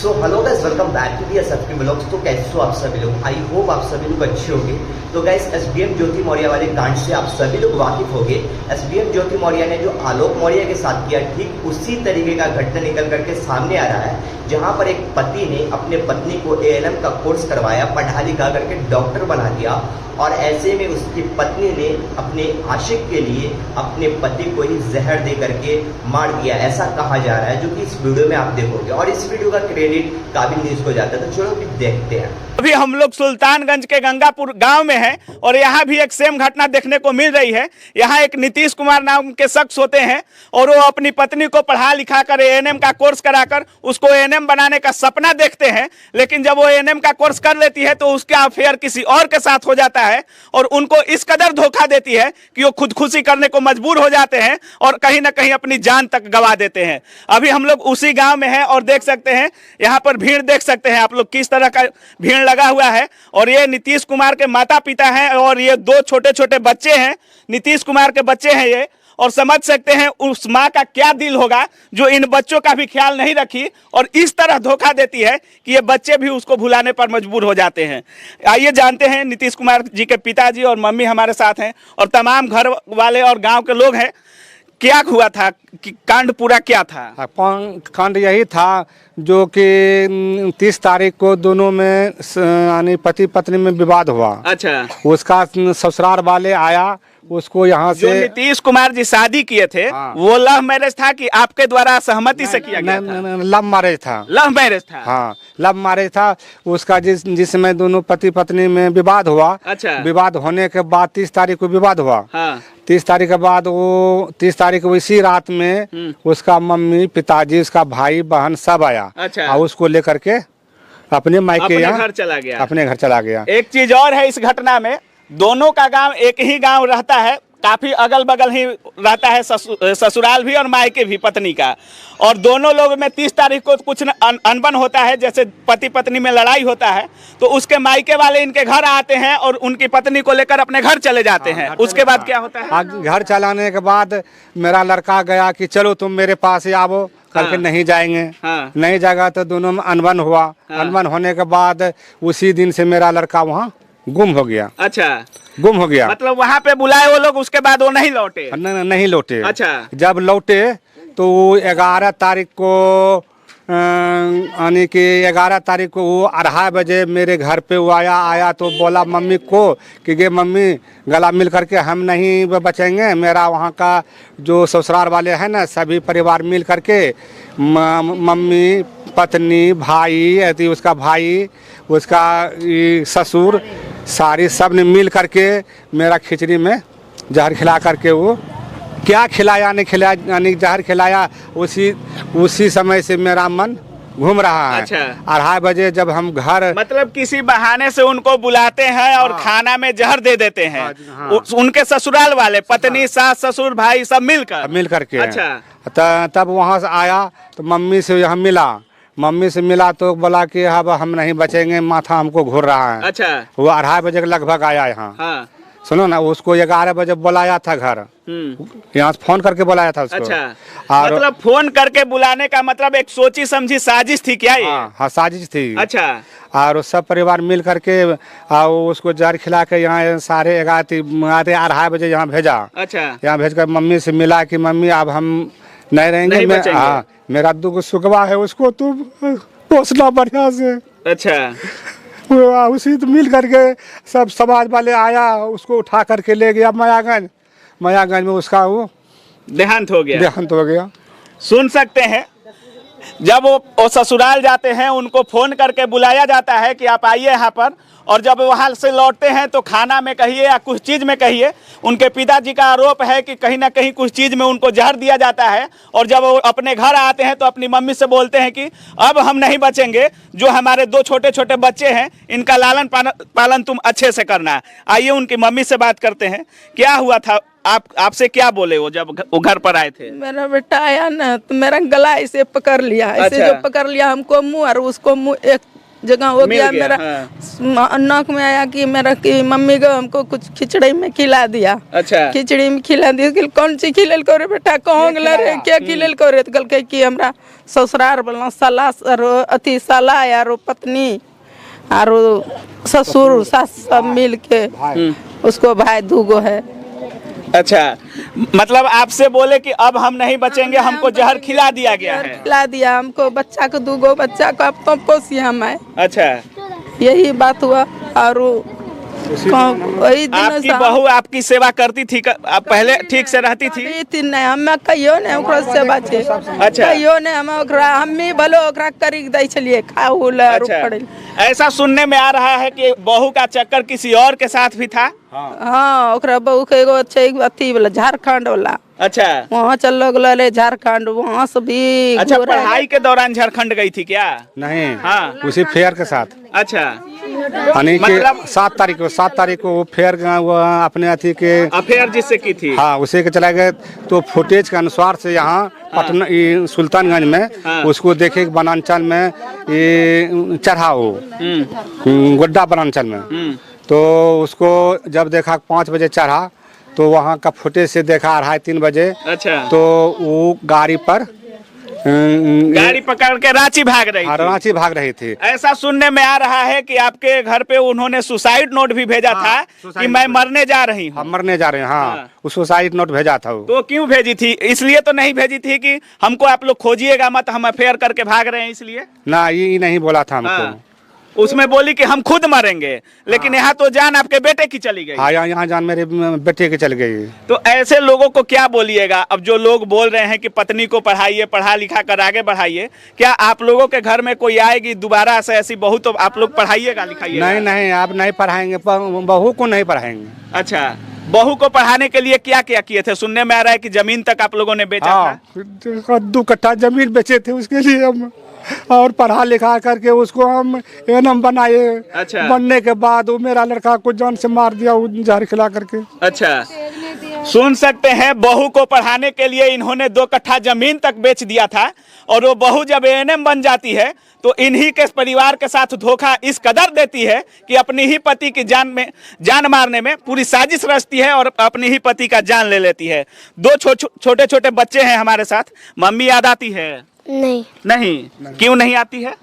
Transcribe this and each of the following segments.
So hello guys, welcome back to the SFK blogs. तो कैसे हो आप सभी लोग? आई होप आप सभी लोग अच्छे होंगे। तो गाइस, एसडीएम ज्योति मौर्य वाले कांड से आप सभी लोग वाकिफ होंगे। एसडीएम ज्योति मौर्य ने जो आलोक मौर्य के साथ किया, ठीक उसी तरीके का घटना निकल करके सामने आ रहा है, जहां पर एक पति ने अपने पत्नी को एएनएम का कोर्स करवाया, पढ़ा लिखा करके डॉक्टर बना दिया, और ऐसे में उसकी पत्नी ने अपने आशिक के लिए अपने पति को ही जहर दे करके मार दिया, ऐसा कहा जा रहा है, जो कि इस वीडियो में आप देखोगे। और इस वीडियो का क्रेडिट काबिल न्यूज को जाता है। तो चलो भी देखते हैं। अभी हम लोग सुल्तानगंज के गंगापुर गांव में हैं और यहाँ भी एक सेम घटना देखने को मिल रही है। यहाँ एक नीतीश कुमार नाम के शख्स होते हैं और वो अपनी पत्नी को पढ़ा लिखा कर एएनएम का कोर्स कराकर उसको एएनएम बनाने का सपना देखते हैं, लेकिन जब वो एएनएम का कोर्स कर लेती है तो उसका अफेयर किसी और के साथ हो जाता है और उनको इस कदर धोखा देती है कि वो खुदकुशी करने को मजबूर हो जाते हैं और कहीं ना कहीं अपनी जान तक गंवा देते हैं। अभी हम लोग उसी गाँव में हैं और देख सकते हैं, यहाँ पर भीड़ देख सकते हैं आप लोग, किस तरह का भीड़ लगा हुआ है। और ये नीतीश कुमार के माता पिता हैं और ये दो छोटे छोटे बच्चे हैं, नीतीश कुमार के बच्चे हैं ये। और समझ सकते हैं उस माँ का क्या दिल होगा जो इन बच्चों का भी ख्याल नहीं रखी और इस तरह धोखा देती है कि ये बच्चे भी उसको भुलाने पर मजबूर हो जाते हैं। आइए जानते हैं, नीतीश कुमार जी के पिताजी और मम्मी हमारे साथ हैं और तमाम घर वाले और गांव के लोग हैं। क्या हुआ था कि कांड पूरा क्या था? कांड यही था जो कि 30 तारीख को दोनों में यानी पति पत्नी में विवाद हुआ। अच्छा। उसका ससुराल वाले आया, उसको यहाँ से जो नीतीश कुमार जी शादी किए थे, हाँ। वो लव मैरिज था कि आपके द्वारा सहमति से किया गया था? लव मैरिज था। लव मैरिज था। हाँ, लव मैरिज था। उसका जिसमें दोनों पति पत्नी में विवाद हुआ। अच्छा। विवाद होने के बाद 30 तारीख को विवाद हुआ। हाँ। 30 तारीख के बाद वो 30 तारीख को इसी रात में उसका मम्मी पिताजी उसका भाई बहन सब आया। अच्छा। और उसको लेकर के अपने मायके घर चला गया। अपने घर चला गया। एक चीज और है इस घटना में, दोनों का गांव एक ही गांव रहता है, काफी अगल बगल ही रहता है, ससुराल भी और मायके भी पत्नी का। और दोनों लोग में 30 तारीख को कुछ अनबन होता है, जैसे पति पत्नी में लड़ाई होता है, तो उसके मायके वाले इनके घर आते हैं और उनकी पत्नी को लेकर अपने घर चले जाते हैं। उसके बाद क्या होता है? घर चलाने के बाद मेरा लड़का गया कि चलो तुम मेरे पास ही आओ करके। हाँ। नहीं जाएंगे। हाँ। नहीं जाएगा तो दोनों में अनबन हुआ। हाँ। अनबन होने के बाद उसी दिन से मेरा लड़का वहाँ गुम हो गया। अच्छा। गुम हो गया मतलब वहाँ पे बुलाए वो लोग, उसके बाद वो नहीं लौटे? नहीं लौटे। अच्छा। जब लौटे तो 11 तारीख को यानी कि 11 तारीख को वो 2:30 बजे मेरे घर पे वो आया तो बोला मम्मी को कि ये मम्मी गला मिल करके हम नहीं बचेंगे। मेरा वहाँ का जो ससुराल वाले हैं ना, सभी परिवार मिल करके मम्मी पत्नी भाई उसका भाई उसका ससुर सारी सब ने मिल करके मेरा खिचड़ी में जहर खिला करके वो क्या खिलाया नहीं खिलाया यानी जहर खिलाया। उसी समय से मेरा मन घूम रहा है। अच्छा। 2:30 बजे जब हम घर मतलब किसी बहाने से उनको बुलाते हैं और हाँ। खाना में जहर दे देते हैं। हाँ। उनके ससुराल वाले, पत्नी सास ससुर भाई सब मिल करके। अच्छा। तब वहाँ से आया तो मम्मी से यहाँ मिला तो बोला कि अब हम नहीं बचेंगे, माथा हमको घूर रहा है। अच्छा। वो 2:30 बजे के लगभग आया यहाँ। हाँ। सुनो ना, उसको 11 बजे बुलाया था घर, यहाँ से फोन करके बुलाया था उसको। अच्छा। और मतलब फोन करके बुलाने का मतलब एक सोची समझी साजिश थी क्या ये? हाँ, साजिश थी। अच्छा। और सब परिवार मिल करके उसको जहर खिला के यहाँ सारे 2:30 बजे यहाँ भेजा। अच्छा। यहाँ भेज कर मम्मी से मिला कि मम्मी अब हम नहीं रहेंगे। हाँ, मेरा दुख सुखवा है, उसको तू पोसना बढ़िया से। अच्छा। उसी तो मिल करके सब समाज वाले आया, उसको उठा करके ले गया मयागंज में उसका वो देहांत हो गया। सुन सकते हैं, जब वो ससुराल जाते हैं उनको फोन करके बुलाया जाता है कि आप आइए यहाँ पर, और जब वहाँ से लौटते हैं तो खाना में कहिए या कुछ चीज़ में कहिए, उनके पिताजी का आरोप है कि कहीं ना कहीं कुछ चीज़ में उनको जहर दिया जाता है। और जब वो अपने घर आते हैं तो अपनी मम्मी से बोलते हैं कि अब हम नहीं बचेंगे, जो हमारे दो छोटे छोटे बच्चे हैं इनका लालन पालन तुम अच्छे से करना। आइए उनकी मम्मी से बात करते हैं, क्या हुआ था, आपसे क्या बोले वो जब वो घर पर आए थे? मेरा बेटा आया ना तो मेरा गला ऐसे पकड़ लिया, ऐसे अच्छा। जो पकड़ लिया हमको मुँह और उसको मुँह एक जगह हो मिल गया गया, मेरा नाक में आया कि मेरा कि मम्मी को हमको कुछ खिचड़ी में खिला दिया। अच्छा खिचड़ी में खिला दिया कि कौन सी खिलेल करे बेटा कहाँ गला रे क्या खिलेल करे तो कल कि हमरा ससुरार बोलना साला अति साला यारो पत्नी और ससुर सास सब मिल के उसको भाई दूगो है। अच्छा, मतलब आपसे बोले कि अब हम नहीं बचेंगे, हमको जहर खिला दिया गया है। खिला दिया हमको, बच्चा को दूगो बच्चा को अब तो पोसिए हम है। अच्छा, यही बात हुआ। और वही दिन आपकी बहू आपकी सेवा करती थी, आप पहले ठीक से रहती थी? नहीं हम कहियो ने ओकरा सेवा छे। अच्छा, कहियो ने हम ओकरा हम्मी भलो ओकरा करी दै छलिए खाऊ ले और अच्छा, पड़े। ऐसा सुनने में आ रहा है कि बहू का चक्कर किसी और के साथ भी था। हाँ ओकरा बहू के एगो अच्छे अथी वाला झारखंड वाला। अच्छा, वहाँ चल गए झारखंड, वहाँ से भी। अच्छा, पढ़ाई के दौरान झारखंड गई थी क्या? नहीं, हाँ, उसी फेयर के साथ। अच्छा, यानी कि मतलब 7 तारीख को वो फेयर वो अपने अथी के अफेयर जिससे की थी। हाँ, उसी के चला गए। तो फुटेज के अनुसार से यहाँ पटना सुल्तानगंज में उसको देखे वनांचल में ये चढ़ा वो गोड्डा वनांचल में। तो उसको जब देखा 5 बजे चढ़ा तो वहाँ का फुटेज से देखा 2:30-3 बजे। अच्छा, तो वो गाड़ी पर गाड़ी पकड़ के रांची भाग रही थी। रांची भाग रही थी। ऐसा सुनने में आ रहा है कि आपके घर पे उन्होंने सुसाइड नोट भी भेजा था कि मैं मरने जा रही हूँ। हम मरने जा रहे हैं। हाँ, उस सुसाइड नोट भेजा था वो। तो क्यों भेजी थी? इसलिए तो नहीं भेजी थी कि हमको आप लोग खोजिएगा मत, हम अफेयर करके भाग रहे हैं इसलिए? ना, ये नहीं बोला था हमको। उसमें बोली कि हम खुद मरेंगे, लेकिन यहाँ तो जान आपके बेटे की चली गई। हाँ, यहाँ जान मेरे बेटे की चल गई। तो ऐसे लोगों को क्या बोलिएगा? अब जो लोग बोल रहे हैं कि पत्नी को पढ़ाइए, पढ़ा लिखा कर आगे बढ़ाइए, क्या आप लोगों के घर में कोई आएगी दोबारा से ऐसी बहू तो आप लोग पढ़ाइएगा लिखाइएगा? नहीं, आप नहीं पढ़ाएंगे, बहू को नहीं पढ़ाएंगे। अच्छा, बहू को पढ़ाने के लिए क्या क्या किए थे? सुनने में आ रहा है कि जमीन तक आप लोगों ने बेचा था। 2 कट्ठा जमीन बेचे थे उसके लिए हम, और पढ़ा लिखा करके उसको हम एनएम बनाए। अच्छा, बनने के बाद वो मेरा लड़का को जान से मार दिया जहर खिला करके। अच्छा, सुन सकते हैं, बहू को पढ़ाने के लिए इन्होंने 2 कट्ठा जमीन तक बेच दिया था। और वो बहू जब एएनएम बन जाती है तो इन्हीं के परिवार के साथ धोखा इस कदर देती है कि अपनी ही पति की जान मारने में पूरी साजिश रचती है और अपनी ही पति का जान ले लेती है। 2 छोटे छोटे बच्चे हैं हमारे साथ। मम्मी याद आती है? नहीं। क्यों नहीं आती है?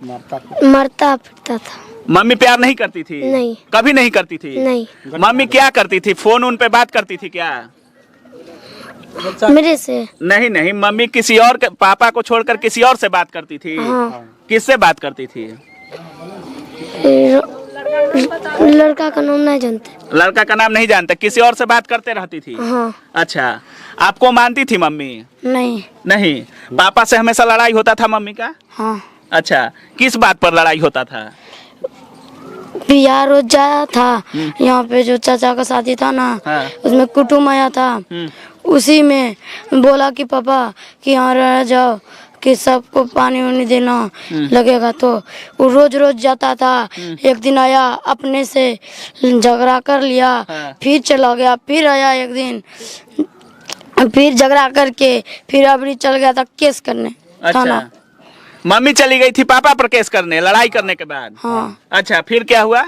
मरता पिटता था। मम्मी प्यार नहीं करती थी? नहीं। कभी नहीं करती थी? नहीं। मम्मी क्या करती थी? फोन उन पे बात करती थी क्या? मेरे से नहीं, मम्मी किसी और के, पापा को छोड़कर किसी और से बात करती थी? हाँ। किससे बात करती थी? लड़का का नाम नहीं जानते। लड़का का नाम नहीं जानते, किसी और से बात करते रहती थी? हाँ। अच्छा, आपको मानती थी मम्मी? नहीं। पापा से हमेशा लड़ाई होता था मम्मी का? हाँ। अच्छा, किस बात पर लड़ाई होता था? बिहार रोज जाया था, यहाँ पे जो चाचा का शादी था ना, हाँ। उसमें कुटुम्ब आया था। उसी में बोला कि पापा कि यहाँ रह जाओ कि सबको पानी वानी देना लगेगा। तो वो रोज रोज जाता था। एक दिन आया, अपने से झगड़ा कर लिया, फिर चला गया, फिर आया एक दिन, फिर झगड़ा करके फिर अबरी चल गया था केस करने। अच्छा, मम्मी चली गई थी पापा पर केस करने, लड़ाई करने के बाद? हाँ। अच्छा, फिर क्या हुआ?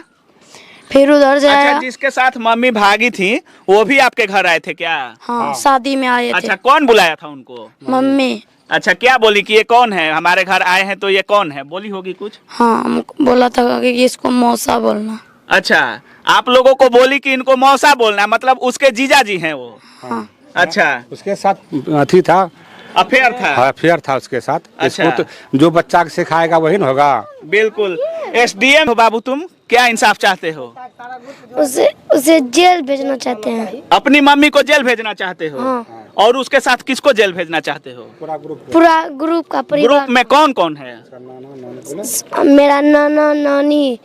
फिर उधर से अच्छा, जिसके साथ मम्मी भागी थी वो भी आपके घर आए थे क्या? हाँ, शादी में आए थे। अच्छा, कौन बुलाया था उनको? मम्मी। अच्छा, क्या बोली कि ये कौन है, हमारे घर आए हैं तो ये कौन है, बोली होगी कुछ? हाँ, हमको बोला था कि इसको मौसा बोलना। अच्छा, आप लोगों को बोली कि इनको मौसा बोलना, मतलब उसके जीजा जी हैं वो? हाँ। अच्छा, उसके साथ अथी था, अफेयर था? अफेयर था उसके साथ। अच्छा। इसको तो जो बच्चा सिखाएगा वही ना होगा। बिल्कुल। एसडीएम हो बाबू, तुम क्या इंसाफ चाहते हो? उसे जेल भेजना चाहते हैं। अपनी मम्मी को जेल भेजना चाहते हो? हाँ। और उसके साथ किसको जेल भेजना चाहते हो? पूरा ग्रुप का परिवार। ग्रुप में कौन कौन है? मेरा नाना, नानी,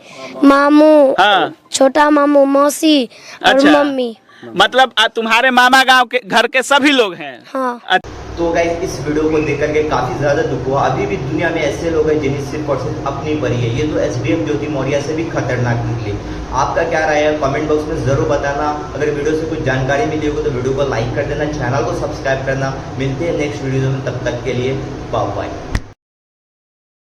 मामू, हाँ। छोटा मामू, मौसी और अच्छा। मम्मी। मतलब तुम्हारे मामा गांव के घर के सभी लोग हैं? हाँ। तो गाइस, इस वीडियो को देख करके काफ़ी ज़्यादा दुख हुआ। अभी भी दुनिया में ऐसे लोग हैं जिन्हें सिर्फ और सिर्फ अपनी परी है। ये तो एसडीएम ज्योति मौर्य से भी खतरनाक निकली। आपका क्या राय है कमेंट बॉक्स में ज़रूर बताना। अगर वीडियो से कुछ जानकारी मिली होगी तो वीडियो को लाइक कर देना, चैनल को सब्सक्राइब करना। मिलते हैं नेक्स्ट वीडियो में, तब तक के लिए बाय बाय।